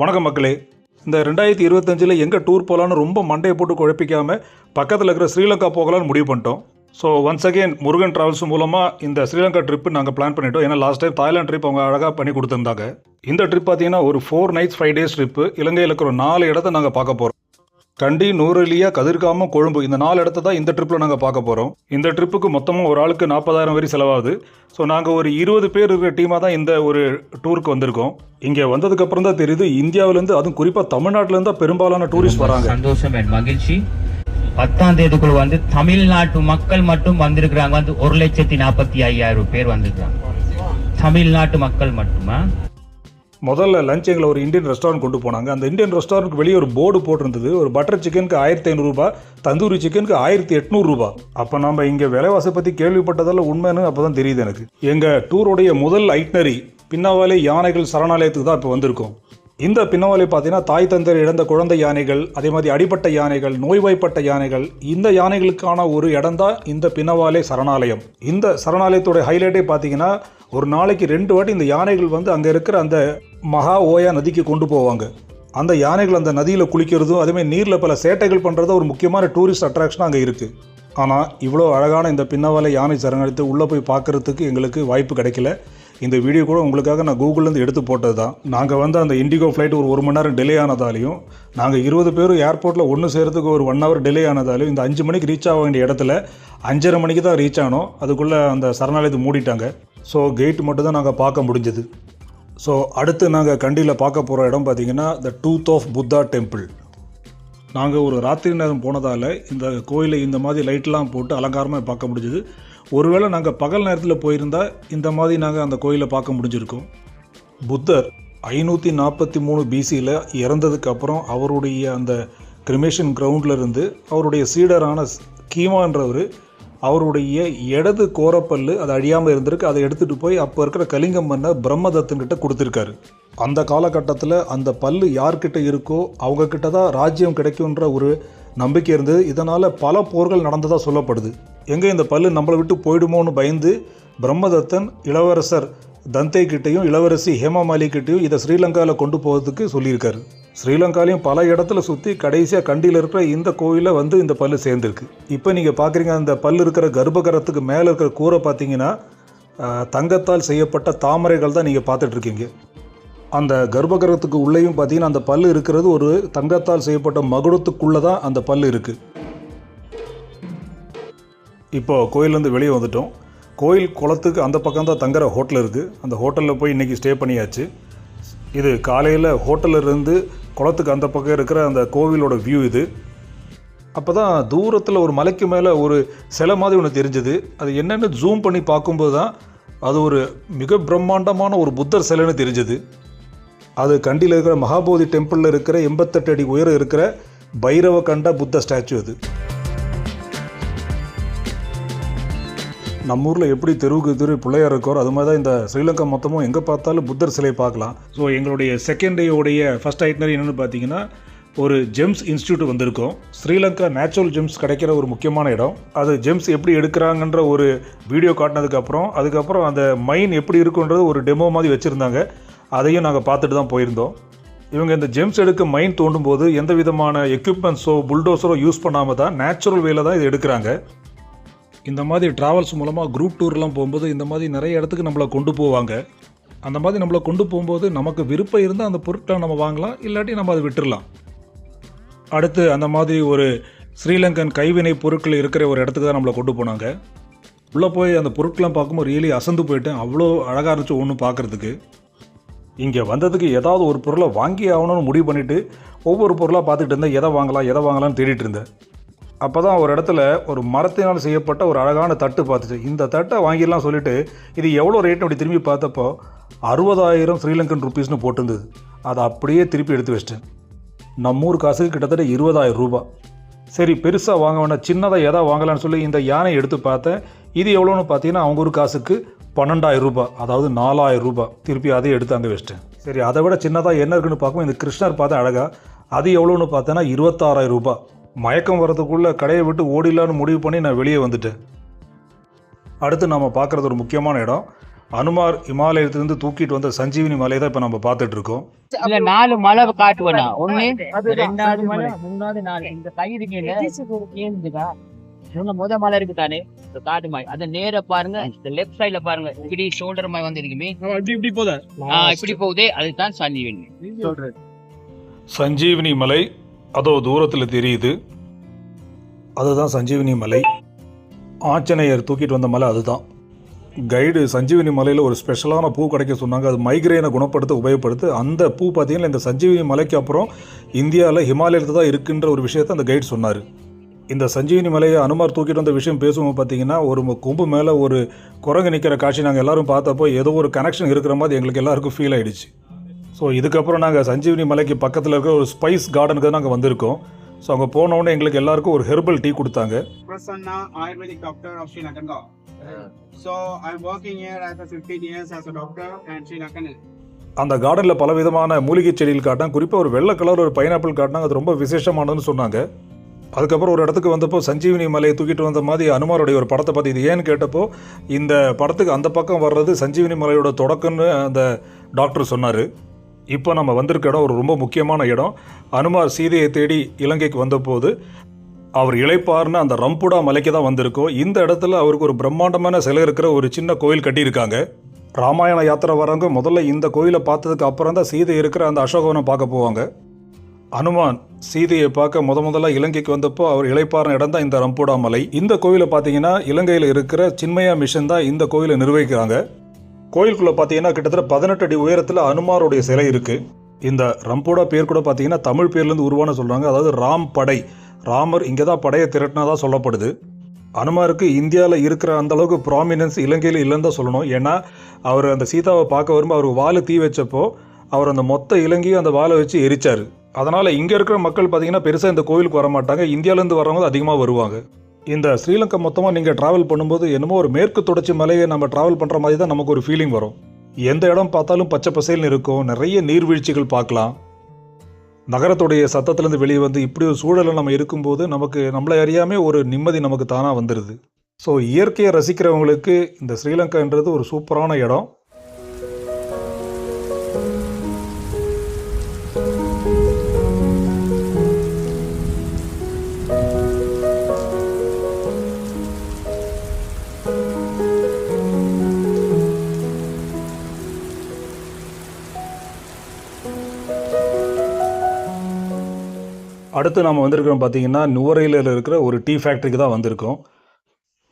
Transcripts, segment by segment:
வணக்கம் மக்களே. இந்த 2025 எங்கே டூர் போகலான்னு ரொம்ப மண்டையை போட்டு குழப்பிக்காமல் பக்கத்தில் இருக்கிற ஸ்ரீலங்கா போகலான்னு முடிவு பண்ணிட்டோம். So once again Murugan travels மூலமாக இந்த ஸ்ரீலங்கா ட்ரிப்பு நாங்கள் பிளான் பண்ணிட்டோம். ஏன்னா லாஸ்ட் டைம் தாய்லாந்து ட்ரிப் அவங்க அழகாக பண்ணி கொடுத்துருந்தாங்க. இந்த ட்ரிப் பார்த்தீங்கன்னா ஒரு 4 nights 5 days ட்ரிப்பு. இலங்கையில் இருக்கிற 4 இடத்த நாங்கள் பார்க்க போகிறோம். கண்டி, நூரெலியா, கதிர்காமம், கொழும்பு, இந்த 4 இடத்த தான் இந்த ட்ரிப்பில் நாங்கள் பார்க்க போகிறோம். இந்த ட்ரிப்புக்கு மொத்தமாக ஒரு ஆளுக்கு 40,000 வரை செலவாகுது. ஸோ நாங்கள் ஒரு 20 பேர் இருக்கிற டீமாக தான் இந்த ஒரு டூருக்கு வந்திருக்கோம். இங்கே வந்ததுக்கப்புறம் தான் தெரியுது, இந்தியாவிலேருந்து அதுவும் குறிப்பாக தமிழ்நாட்டிலேருந்து தான் பெரும்பாலான டூரிஸ்ட் வராங்க. சந்தோஷம் அண்ட் மகிழ்ச்சி. 10ஆம் தேதிக்குள்ள வந்து தமிழ்நாட்டு மக்கள் மட்டும் வந்திருக்கிறாங்க. வந்து 1,45,000 பேர் வந்திருக்கிறாங்க. தமிழ்நாட்டு மக்கள் மட்டுமா? முதல்ல லஞ்ச் எங்களை ஒரு இந்தியன் ரெஸ்டாரண்ட் கொண்டு போனாங்க. அந்த இந்தியன் ரெஸ்டாரண்ட்க்கு வெளியே ஒரு போர்டு போட்டிருந்தது. ஒரு பட்டர் சிக்கனுக்கு 1,500 ரூபாய், தந்தூரி சிக்கனுக்கு 1,800 ரூபாய். அப்போ நம்ம இங்கே விலைவாசி பற்றி கேள்விப்பட்டதால் உண்மைன்னு அப்போ தான் தெரியுது எனக்கு. எங்கள் டூருடைய முதல் ஐட்னரி பின்னாவாலே யானைகள் சரணாலயத்துக்கு தான் இப்போ வந்திருக்கோம். இந்த பின்னவாலை பார்த்தீங்கன்னா தாய் தந்தர் இழந்த குழந்தை யானைகள், அதே மாதிரி அடிப்பட்ட யானைகள், நோய்வாய்ப்பட்ட யானைகள், இந்த யானைகளுக்கான ஒரு இடம் தான் இந்த பின்னவாலை சரணாலயம். இந்த சரணாலயத்தோட ஹைலைட்டே பார்த்தீங்கன்னா ஒரு நாளைக்கு 2 வாட்டி இந்த யானைகள் வந்து அங்கே இருக்கிற அந்த மகா ஓயா நதிக்கு கொண்டு போவாங்க. அந்த யானைகள் அந்த நதியில் குளிக்கிறதும் அதேமாதிரி நீரில் பல சேட்டைகள் பண்ணுறதும் ஒரு முக்கியமான டூரிஸ்ட் அட்ராக்ஷன் அங்கே இருக்குது. ஆனால் இவ்வளோ அழகான இந்த பின்னவாலை யானை சரணாலயத்தை உள்ளே போய் பார்க்குறதுக்கு எங்களுக்கு வாய்ப்பு கிடைக்கல. இந்த வீடியோ கூட உங்களுக்காக நான் கூகுள்லேருந்து எடுத்து போட்டது தான். நாங்கள் வந்து அந்த இண்டிகோ ஃப்ளைட் ஒரு 1 மணி நேரம் டிலே ஆனதாலையும், நாங்கள் 20 பேர் ஏர்போர்ட்டில் ஒன்று சேர்கிறதுக்கு ஒரு 1 hour டிலே ஆனதாலையும், இந்த 5 மணிக்கு ரீச் ஆக வேண்டிய இடத்துல 5:30 மணிக்கு தான் ரீச் ஆனோம். அதுக்குள்ளே அந்த சரணாலயத்தை மூடிட்டாங்க. ஸோ கேட் மட்டும் தான் நாங்கள் பார்க்க முடிஞ்சது. ஸோ அடுத்து நாங்கள் கண்டியில் பார்க்க போகிற இடம் பார்த்திங்கன்னா the tooth of Buddha temple. நாங்கள் ஒரு ராத்திரி நேரம் போனதால் இந்த கோயிலை இந்த மாதிரி லைட்லாம் போட்டு அலங்காரமாக பார்க்க முடிஞ்சுது. ஒருவேளை நாங்கள் பகல் நேரத்தில் போயிருந்தால் இந்த மாதிரி நாங்கள் அந்த கோயிலை பார்க்க முடிஞ்சிருக்கோம். புத்தர் 543 BCயில் இறந்ததுக்கு அப்புறம் அவருடைய அந்த கிரிமேஷன் கிரவுண்டில் இருந்து அவருடைய சீடரான கீமான்றவர் அவருடைய இடது கோரப்பல்லு அது அழியாமல் இருந்திருக்கு. அதை எடுத்துகிட்டு போய் அப்போ இருக்கிற கலிங்கம் மன்னர் பிரம்மதத்தன்கிட்ட கொடுத்துருக்காரு. அந்த காலகட்டத்தில் அந்த பல்லு யார்கிட்ட இருக்கோ அவங்கக்கிட்ட தான் ராஜ்யம் கிடைக்குன்ற ஒரு நம்பிக்கை இருந்தது. இதனால் பல போர்கள் நடந்ததாக சொல்லப்படுது. எங்கே இந்த பல்லு நம்மளை விட்டு போயிடுமோன்னு பயந்து பிரம்மதத்தன் இளவரசர் தந்தை கிட்டையும் இளவரசி ஹேமாமாலிகிட்டையும் இதை ஸ்ரீலங்காவில் கொண்டு போகிறதுக்கு சொல்லியிருக்காரு. ஸ்ரீலங்காலையும் பல இடத்துல சுற்றி கடைசியாக கண்டியில் இருக்கிற இந்த கோயிலில் வந்து இந்த பல்லு சேர்ந்துருக்கு. இப்போ நீங்கள் பார்க்குறீங்க, அந்த பல்லு இருக்கிற கர்ப்பகிரகத்துக்கு மேலே இருக்கிற கூரை பார்த்தீங்கன்னா தங்கத்தால் செய்யப்பட்ட தாமரைகள் தான் நீங்கள் பார்த்துட்ருக்கீங்க. அந்த கர்ப்பகிரகத்துக்கு உள்ளேயும் பார்த்தீங்கன்னா அந்த பல்லு இருக்கிறது ஒரு தங்கத்தால் செய்யப்பட்ட மகுடத்துக்குள்ளே தான் அந்த பல்லு இருக்குது. இப்போது கோயிலேருந்து வெளியே வந்துட்டோம். கோயில் குளத்துக்கு அந்த பக்கம் தான் தங்குற ஹோட்டல் இருக்குது. அந்த ஹோட்டலில் போய் இன்றைக்கி ஸ்டே பண்ணியாச்சு. இது காலையில் ஹோட்டலிருந்து குளத்துக்கு அந்த பக்கம் இருக்கிற அந்த கோவிலோட வியூ இது. அப்போ தான் தூரத்தில் ஒரு மலைக்கு மேலே ஒரு சிலை மாதிரி ஒன்று தெரிஞ்சுது. அது என்னென்னு ஜூம் பண்ணி பார்க்கும்போது தான் அது ஒரு மிக பிரம்மாண்டமான ஒரு புத்தர் சிலைன்னு தெரிஞ்சுது. அது கண்டியில் இருக்கிற மகாபோதி டெம்பிளில் இருக்கிற 88 அடி உயரம் இருக்கிற பைரவ கண்ட புத்த ஸ்டாச்சு. அது நம்ம ஊரில் எப்படி தெருவுக்கு தெரு பிள்ளையார் இருக்காரோ அது மாதிரி தான் இந்த ஸ்ரீலங்கா மொத்தமும் எங்கே பார்த்தாலும் புத்தர் சிலை பார்க்கலாம். ஸோ எங்களுடைய செகண்ட் டேயோடைய ஃபஸ்ட் ஐட்னரி என்னென்னு பார்த்தீங்கன்னா ஒரு ஜெம்ஸ் இன்ஸ்டியூட் வந்திருக்கோம். ஸ்ரீலங்கா நேச்சுரல் ஜெம்ஸ் கிடைக்கிற ஒரு முக்கியமான இடம். அது ஜெம்ஸ் எப்படி எடுக்கிறாங்கன்ற ஒரு வீடியோ அதுக்கப்புறம் அந்த மைன் எப்படி இருக்குன்றது ஒரு டெமோ மாதிரி வச்சுருந்தாங்க. அதையும் நாங்கள் பார்த்துட்டு தான் போயிருந்தோம். இவங்க இந்த ஜெம்ஸ் எடுக்க மைன் தோண்டும் போது எந்த விதமான எக்யூப்மெண்ட்ஸோ புல்டோசரோ யூஸ் பண்ணாமல் தான் நேச்சுரல் வேல தான் இது எடுக்கிறாங்க. இந்த மாதிரி ட்ராவல்ஸ் மூலமாக குரூப் டூர்லாம் போகும்போது இந்த மாதிரி நிறைய இடத்துக்கு நம்மளை கொண்டு போவாங்க. அந்த மாதிரி நம்மளை கொண்டு போகும்போது நமக்கு விருப்பம் இருந்தால் அந்த பொருட்களை நம்ம வாங்கலாம், இல்லாட்டி நம்ம அதை விட்டுடலாம். அடுத்து அந்த மாதிரி ஒரு ஸ்ரீலங்கன் கைவினை பொருட்கள் இருக்கிற ஒரு இடத்துக்கு தான் நம்மளை கொண்டு போனாங்க. உள்ளே போய் அந்த பொருட்கள்லாம் பார்க்கும்போது ரியலி அசந்து போயிட்டேன். அவ்வளோ அழகாக இருந்துச்சு ஒன்று பார்க்குறதுக்கு. இங்கே வந்ததுக்கு ஏதாவது ஒரு பொருளை வாங்கி ஆகணும்னு முடிவு பண்ணிவிட்டு ஒவ்வொரு பொருளாக பார்த்துட்டு இருந்தேன். எதை வாங்கலாம்னு தேடிட்டு இருந்தேன். அப்போ தான் ஒரு இடத்துல ஒரு மரத்தினால் செய்யப்பட்ட ஒரு அழகான தட்டு பார்த்துச்சு. இந்த தட்டை வாங்கிடலாம் சொல்லிவிட்டு இது எவ்வளோ ரேட்னு அப்படி திரும்பி பார்த்தப்போ 60,000 ஸ்ரீலங்கன் ருப்பீஸ்னு போட்டிருந்தது. அதை அப்படியே திருப்பி எடுத்து வச்சிட்டேன். நம்ம ஊர் காசுக்கு கிட்டத்தட்ட 20,000 ரூபாய். சரி, பெருசாக வாங்க வேண்டாம், சின்னதாக எதாவது வாங்கலான்னு சொல்லி இந்த யானை எடுத்து பார்த்தேன். இது எவ்வளோன்னு பார்த்தீங்கன்னா அவங்க ஊர் காசுக்கு 12,000 ரூபாய், அதாவது 4,000 ரூபாய். திருப்பி அதை எடுத்து அங்கே வச்சிட்டேன். சரி, அதை விட சின்னதாக என்ன இருக்குன்னு பார்க்கும்போது இந்த கிருஷ்ணர் பார்த்தேன் அழகாக. அது எவ்வளோன்னு பார்த்தேன்னா 26,000 ரூபாய். மயக்கம் வரதுக்குள்ளே கடையை விட்டு ஓடிடலான்னு முடிவு பண்ணி நான் வெளியே வந்துட்டேன். அடுத்து நாம் பார்க்குறது ஒரு முக்கியமான இடம். அனுமார் இமாலயத்திலிருந்து தூக்கிட்டு வந்த சஞ்சீவினி மலை தான் இப்போ நம்ம பார்த்துட்டு இருக்கோம். இல்ல 4 மலை காட்டுவேனா, 1 2வது மலை 3வது 4 இந்த கயிறுங்க முத மலை இருக்கு தானே இந்த காட்டு மலை, அத நேர பாருங்க, இந்த லெஃப்ட் சைடுல பாருங்க, இப்படி ஷோல்டர் மாதிரி வந்து இருக்குமே, இப்படி போகுது, இப்படி போகுதே, அதுதான் சஞ்சீவினி. சஞ்சீவினி மலை அதோ தூரத்தில் தெரியுது, அதுதான் சஞ்சீவினி மலை. ஆஞ்சநேயர் தூக்கிட்டு வந்த மலை அதுதான். கைடு சஞ்சீவினி மலையில் ஒரு ஸ்பெஷலான பூ கிடைக்க சொன்னாங்க, அது மைக்ரேனை குணப்படுத்த உபயோகப்படுத்து. அந்த பூ பார்த்தீங்கன்னா இந்த சஞ்சீவினி மலைக்கு அப்புறம் இந்தியாவில் ஹிமாலயத்தில் தான் இருக்குன்ற ஒரு விஷயத்தை அந்த கைடு சொன்னார். இந்த சஞ்சீவினி மலையை அனுமார் தூக்கிட்டு வந்த விஷயம் பேசும்போது பார்த்தீங்கன்னா ஒரு கொம்பு மேலே ஒரு குரங்கு நிற்கிற காட்சி நாங்கள் எல்லோரும் பார்த்தப்போ ஏதோ ஒரு கனெக்ஷன் இருக்கிற மாதிரி எங்களுக்கு எல்லாருக்கும் ஃபீல் ஆகிடுச்சு. ஸோ இதுக்கப்புறம் நாங்கள் சஞ்சீவினி மலைக்கு பக்கத்தில் இருக்கிற ஒரு ஸ்பைஸ் கார்டனுக்கு நாங்கள் வந்திருக்கோம். ஸோ அங்கே போனோடனே எங்களுக்கு எல்லாருக்கும் ஒரு ஹெர்பல் டீ கொடுத்தாங்க. Prasanna, Ayurvedic doctor of Sri Lankan. So I'm working here as a 15 years as a doctor and Sri Lankan. அந்த கார்டனில் பல விதமான மூலிகை செடிகள் காட்டினாங்க. குறிப்பாக ஒரு வெள்ளை கலர் ஒரு பைனாப்பிள் காட்டினாங்க, அது ரொம்ப விசேஷமானதுன்னு சொன்னாங்க. அதுக்கப்புறம் ஒரு இடத்துக்கு வந்தப்போ சஞ்சீவினி மலையை தூக்கிட்டு வந்த மாதிரி அனுமாருடைய ஒரு படத்தை பார்த்து இது ஏன்னு கேட்டப்போ இந்த படத்துக்கு அந்த பக்கம் வர்றது சஞ்சீவினி மலையோட தொடக்கம்னு அந்த டாக்டர் சொன்னார். இப்போ நம்ம வந்திருக்க இடம் ஒரு ரொம்ப முக்கியமான இடம். அனுமார் சீதையை தேடி இலங்கைக்கு வந்தபோது அவர் இளைப்பார்னு அந்த ரம்புடா மலைக்கு தான் வந்திருக்கோம். இந்த இடத்துல அவருக்கு ஒரு பிரம்மாண்டமான சிலை இருக்கிற ஒரு சின்ன கோயில் கட்டியிருக்காங்க. ராமாயண யாத்திரை வரவங்க முதல்ல இந்த கோயிலை பார்த்ததுக்கு அப்புறம் தான் சீதை இருக்கிற அந்த அசோகவனம் பார்க்க போவாங்க. அனுமான் சீதையை பார்க்க முதல்ல இலங்கைக்கு வந்தப்போ அவர் இளைப்பாறின இடம் தான் இந்த ரம்புடா மலை. இந்த கோயிலை பார்த்தீங்கன்னா இலங்கையில் இருக்கிற சின்மயா மிஷன் தான் இந்த கோயிலை நிர்வகிக்கிறாங்க. கோயிலுக்குள்ளே பார்த்தீங்கன்னா கிட்டத்தட்ட 18 அடி உயரத்தில் அனுமாருடைய சிலை இருக்குது. இந்த ரம்புடா பேர் கூட பார்த்தீங்கன்னா தமிழ் பேர்லேருந்து உருவான சொல்கிறாங்க, அதாவது ராம் படை. ராமர் இங்கே தான் படையை திரட்டினதாக சொல்லப்படுது. அனுமாருக்கு இந்தியாவில் இருக்கிற அந்த அளவுக்கு ப்ராமினன்ஸ் இலங்கையில் இல்லைன்னு தான் சொல்லணும். ஏன்னா அவர் அந்த சீதாவை பார்க்க வரும்போது அவருக்கு வால் தீ வச்சப்போ அவர் அந்த மொத்த இலங்கையும் அந்த வாலை வச்சு எரிச்சார். அதனால் இங்கே இருக்கிற மக்கள் பார்த்தீங்கன்னா பெருசாக இந்த கோயிலுக்கு வர மாட்டாங்க, இந்தியாவிலேருந்து வரவங்க அதிகமாக வருவாங்க. இந்த ஸ்ரீலங்கா மொத்தமாக நீங்கள் ட்ராவல் பண்ணும்போது என்னமோ ஒரு மேற்கு தொடர்ச்சி மலையை நம்ம ட்ராவல் பண்ணுற மாதிரி தான் நமக்கு ஒரு ஃபீலிங் வரும். எந்த இடம் பார்த்தாலும் பச்சை பசேல்னு இருக்கும், நிறைய நீர்வீழ்ச்சிகள் பார்க்கலாம். நகரத்துடைய சத்தத்துலேருந்து வெளியே வந்து இப்படி ஒரு சூழலில் நம்ம இருக்கும்போது நமக்கு நம்மளை அறியாமல் ஒரு நிம்மதி நமக்கு தானாக வந்துடுது. ஸோ இயற்கையை ரசிக்கிறவங்களுக்கு இந்த ஸ்ரீலங்கான்றது ஒரு சூப்பரான இடம். அடுத்து நம்ம வந்திருக்கிறோம் பார்த்தீங்கன்னா நுவரெலியாவில் இருக்கிற ஒரு டீ ஃபேக்ட்ரிக்கு தான் வந்திருக்கோம்.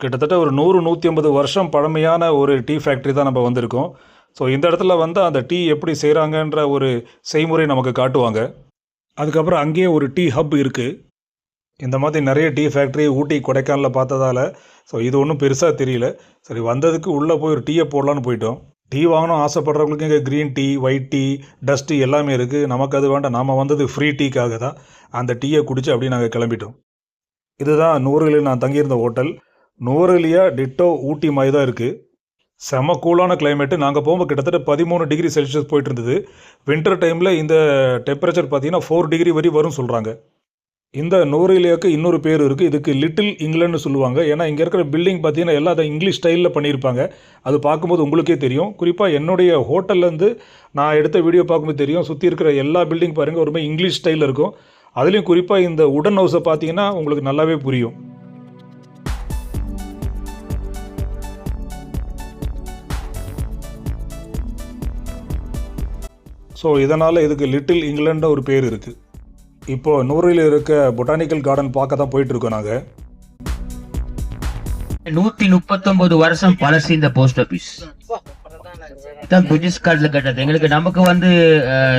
கிட்டத்தட்ட ஒரு 100-150 வருஷம் பழமையான ஒரு டீ ஃபேக்ட்ரி தான் நம்ம வந்திருக்கோம். ஸோ இந்த இடத்துல வந்து அந்த டீ எப்படி செய்கிறாங்கன்ற ஒரு செய்முறை நமக்கு காட்டுவாங்க. அதுக்கப்புறம் அங்கேயே ஒரு டீ ஹப் இருக்குது. இந்த மாதிரி நிறைய டீ ஃபேக்ட்ரி ஊட்டி கொடைக்கானலில் பார்த்ததால ஸோ இது ஒன்றும் பெருசாக தெரியல. சரி, வந்ததுக்கு உள்ளே போய் ஒரு டீயை போடலான்னு போயிட்டோம். டீ வாங்கணும் ஆசைப்படுறவங்களுக்கு இங்கே green tea, white tea, dust tea எல்லாமே இருக்குது. நமக்கு அது வேண்டாம், நாம் வந்தது ஃப்ரீ டீக்காக தான். அந்த டீயை குடித்து அப்படியே நாங்கள் கிளம்பிட்டோம். இதுதான் நுவரெலியாவில் நான் தங்கியிருந்த ஹோட்டல். நுவரெலியா டிட்டோ ஊட்டி மாதிரி தான் இருக்குது. செம கூலான கிளைமேட்டு. நாங்கள் போகும்போது கிட்டத்தட்ட 13 டிகிரி செல்சியஸ் போயிட்டு இருந்தது. வின்டர் டைமில் இந்த டெம்பரேச்சர் பார்த்தீங்கன்னா 4 டிகிரி வரை வரும் சொல்கிறாங்க. இந்த நுவரெலியாவுக்கு இன்னொரு பேர் இருக்குது, இதுக்கு லிட்டில் இங்கிலாந்துன்னு சொல்லுவாங்க. ஏன்னா இங்கே இருக்கிற பில்டிங் பார்த்தீங்கன்னா எல்லாம் அதை இங்கிலீஷ் ஸ்டைலில் பண்ணியிருப்பாங்க. அது பார்க்கும்போது உங்களுக்கே தெரியும். குறிப்பாக என்னுடைய ஹோட்டல்லேருந்து நான் எடுத்த வீடியோ பார்க்கும்போது தெரியும், சுற்றி இருக்கிற எல்லா பில்டிங் பாருங்கள் ஒருமே இங்கிலீஷ் ஸ்டைலில் இருக்கும். அதுலேயும் குறிப்பாக இந்த உடன் ஹவுஸை பார்த்தீங்கன்னா உங்களுக்கு நல்லாவே புரியும். ஸோ இதனால் இதுக்கு லிட்டில் இங்கிலாண்டு ஒரு பேர் இருக்குது. இப்போது நுவரெலியாவில் இருக்க பொட்டானிக்கல் கார்டன் பார்க்க தான் போயிட்டுருக்கோம் நாங்கள். 139 வருஷம் பழசு இந்த போஸ்ட் ஆஃபீஸ். இதான் பிரிட்டிஷ் காலத்துல கட்டது. எங்களுக்கு நமக்கு வந்து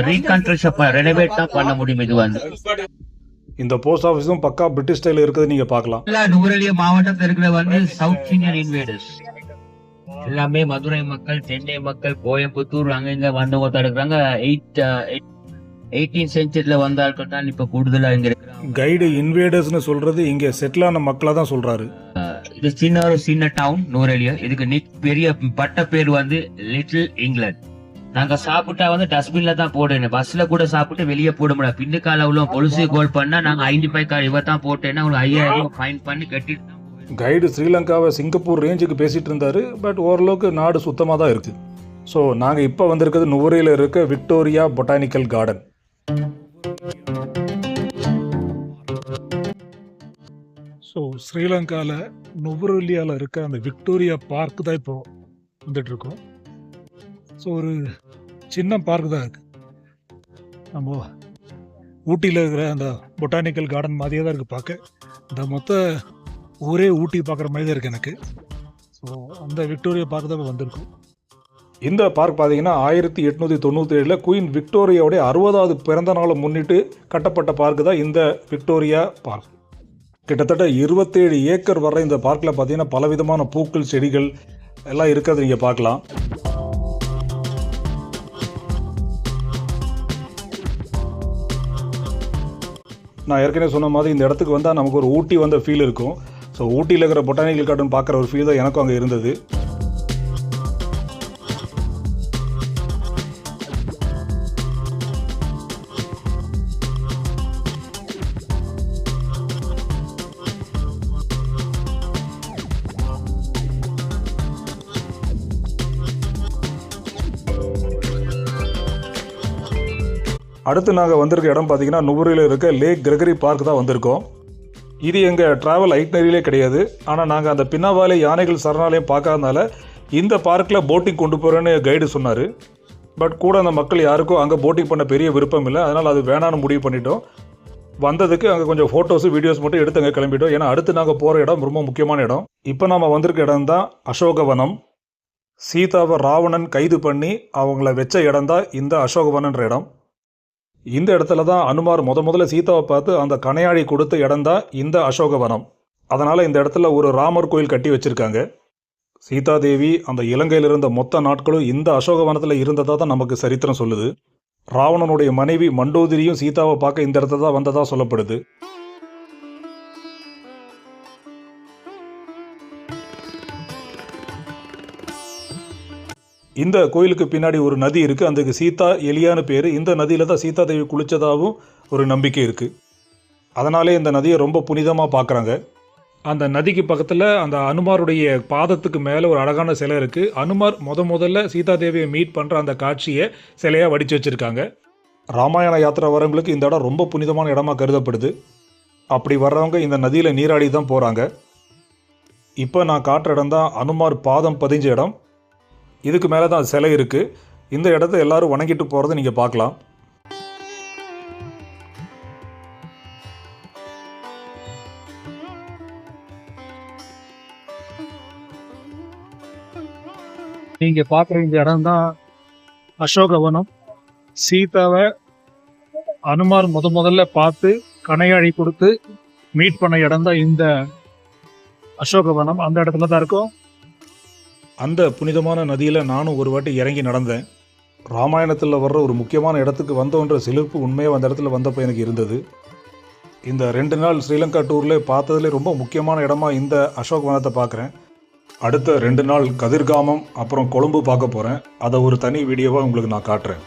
ரீகன்ஸ்ட்ரக்ஷன் ரெனோவேட் தான் பண்ண முடியும். இது வந்து இந்த போஸ்ட் ஆஃபீஸும் பக்கா பிரிட்டிஷ் ஸ்டைலில் இருக்கிறது நீங்கள் பார்க்கலாம். நுவரெலியா மாவட்டத்தில் இருக்கிற வந்து சவுத் இந்தியன் இன்வேடர்ஸ் எல்லாமே மதுரை மக்கள், சென்னை மக்கள், கோயம்புத்தூர் அங்க இங்க வந்தவங்க தான் இருக்கிறாங்க. 18th செஞ்சுரியில வந்த ஆட்கள் தான் இப்ப கூடுதலா இங்க இருக்கிறாங்க. கைடு இன்வேடர்ஸ்னு சொல்றது இங்க செட்டிலான மக்களை தான் சொல்றாரு. இது சின்ன டவுன் நுவரெலியா. இதுக்கு பெரிய பட்ட பேர் வந்து லிட்டில் இங்கிலாந்து. நாங்க சாப்பிட்டா வந்து டஸ்ட்பின்ல தான் போடணும். பஸ்ல கூட சாப்பிட்டு வெளியே போட முடியாது. பின்னுக்கால உள்ள பொலிசி கோல் பண்ணா நாங்க 5 ரூபாய்க்கு இவ தான் போட்டேன்னா உங்களுக்கு 5000 ஃபைன் பண்ணி கட்டிட்டு தான் போயிடும். கைடு ஸ்ரீலங்காவை சிங்கப்பூர் ரேஞ்சுக்கு பேசிகிட்டு இருந்தார். பட் ஓரளவுக்கு நாடு சுத்தமாக தான் இருக்குது. ஸோ நாங்கள் இப்போ வந்திருக்கிறது நுவரேலியில் இருக்க விக்டோரியா பொட்டானிக்கல் கார்டன். ஸோ ஸ்ரீலங்காவில் நுவரெலியாவில் இருக்க அந்த விக்டோரியா பார்க் தான் இப்போ வந்துட்டுருக்கோம். ஸோ ஒரு சின்ன பார்க் தான் இருக்குது. நம்ம ஊட்டியில் இருக்கிற அந்த பொட்டானிக்கல் கார்டன் மாதிரியே தான் இருக்குது பார்க்க. இந்த மொத்த ஊரே ஊட்டி பார்க்குற மாதிரி தான் இருக்குது எனக்கு. ஸோ அந்த விக்டோரியா பார்க் தான் இப்போ வந்திருக்கும். இந்த பார்க் பார்த்தீங்கன்னா 1897 குயின் விக்டோரியாவுடைய 60வது பிறந்த நாளை முன்னிட்டு கட்டப்பட்ட பார்க் தான் இந்த விக்டோரியா பார்க். கிட்டத்தட்ட 27 ஏக்கர் வர இந்த பார்க்கில் பார்த்தீங்கன்னா பலவிதமான பூக்கள், செடிகள் எல்லாம் இருக்கிறது நீங்கள் பார்க்கலாம். நான் ஏற்கனவே சொன்ன மாதிரி இந்த இடத்துக்கு வந்தால் நமக்கு ஒரு ஊட்டி வந்த ஃபீல் இருக்கும். ஸோ ஊட்டியில் இருக்கிற பொட்டானிக்கல் கார்டன் பார்க்குற ஒரு ஃபீல் தான் எனக்கும் அங்கே இருந்தது. அடுத்து நாங்கள் வந்திருக்க இடம் பார்த்தீங்கன்னா நுவரெலியில் இருக்க லேக் கிரெகரி பார்க் தான் வந்திருக்கோம். இது எங்கள் ட்ராவல் ஐட்னரியிலே கிடையாது. ஆனால் நாங்கள் அந்த பின்னாவாலே யானைகள் சரணாலயம் பார்க்காதனால இந்த பார்க்கில் போட்டிங் கொண்டு போகிறேன்னு கைடு சொன்னார். பட் கூட அந்த மக்கள் யாருக்கும் அங்கே போட்டிங் பண்ண பெரிய விருப்பம் இல்லை. அதனால் அது வேணான்னு முடிவு பண்ணிட்டோம். வந்ததுக்கு அங்கே கொஞ்சம் ஃபோட்டோஸு, வீடியோஸ் மட்டும் எடுத்து அங்கே கிளம்பிட்டோம். ஏன்னா அடுத்து நாங்கள் போகிற இடம் ரொம்ப முக்கியமான இடம். இப்போ நம்ம வந்திருக்க இடம் தான் அசோகவனம். சீதாவை ராவணன் கைது பண்ணி அவங்கள வச்ச இடம் தான் இந்த அசோகவனன்ற இடம். இந்த இடத்துல தான் அனுமார் முதல்ல சீதாவை பார்த்து அந்த கணையாழி கொடுத்த இடம் தான் இந்த அசோகவனம். அதனால் இந்த இடத்துல ஒரு ராமர் கோயில் கட்டி வச்சுருக்காங்க. சீதாதேவி அந்த இலங்கையில் இருந்த மொத்த நாட்களும் இந்த அசோகவனத்தில் இருந்ததாக தான் நமக்கு சரித்திரம் சொல்லுது. ராவணனுடைய மனைவி மண்டோதரியும் சீதாவை பார்க்க இந்த இடத்துல தான் வந்ததாக சொல்லப்படுது. இந்த கோயிலுக்கு பின்னாடி ஒரு நதி இருக்குது. அதுக்கு சீதா எலியான்னு பேர். இந்த நதியில் தான் சீதாதேவி குளித்ததாகவும் ஒரு நம்பிக்கை இருக்குது. அதனாலே இந்த நதியை ரொம்ப புனிதமாக பார்க்குறாங்க. அந்த நதிக்கு பக்கத்தில் அந்த அனுமாருடைய பாதத்துக்கு மேலே ஒரு அழகான சிலை இருக்குது. அனுமார் முதல்ல சீதாதேவியை மீட் பண்ணுற அந்த காட்சியை சிலையாக வடித்து வச்சுருக்காங்க. ராமாயண யாத்திரை வரவங்களுக்கு இந்த இடம் ரொம்ப புனிதமான இடமா கருதப்படுது. அப்படி வர்றவங்க இந்த நதியில் நீராடி தான் போகிறாங்க. இப்போ நான் காட்டுற இடம் தான் அனுமார் பாதம் பதிஞ்ச இடம். இதுக்கு மேலே தான் சிலை இருக்குது. இந்த இடத்த எல்லாரும் வணங்கிட்டு போகிறத நீங்கள் பார்க்கலாம். நீங்கள் பார்க்குற இந்த இடம் தான் அசோகவனம். சீதாவை அனுமார் முதல்ல பார்த்து கணையாழி கொடுத்து மீட் பண்ண இடம் தான் இந்த அசோகவனம். அந்த இடத்துல தான் இருக்கும். அந்த புனிதமான நதியில் நானும் ஒரு வாட்டி இறங்கி நடந்தேன். ராமாயணத்தில் வர்ற ஒரு முக்கியமான இடத்துக்கு வந்தோன்ற சிலிர்ப்பு உண்மையாக அந்த இடத்துல வந்தப்போ எனக்கு இருந்தது. இந்த 2 நாள் ஸ்ரீலங்கா டூரில் பார்த்ததுலேயே ரொம்ப முக்கியமான இடமா இந்த அசோகவனத்தை பார்க்குறேன். அடுத்த 2 நாள் கதிர்காமம் அப்புறம் கொழும்பு பார்க்க போகிறேன். அதை ஒரு தனி வீடியோவாக உங்களுக்கு நான் காட்டுறேன்.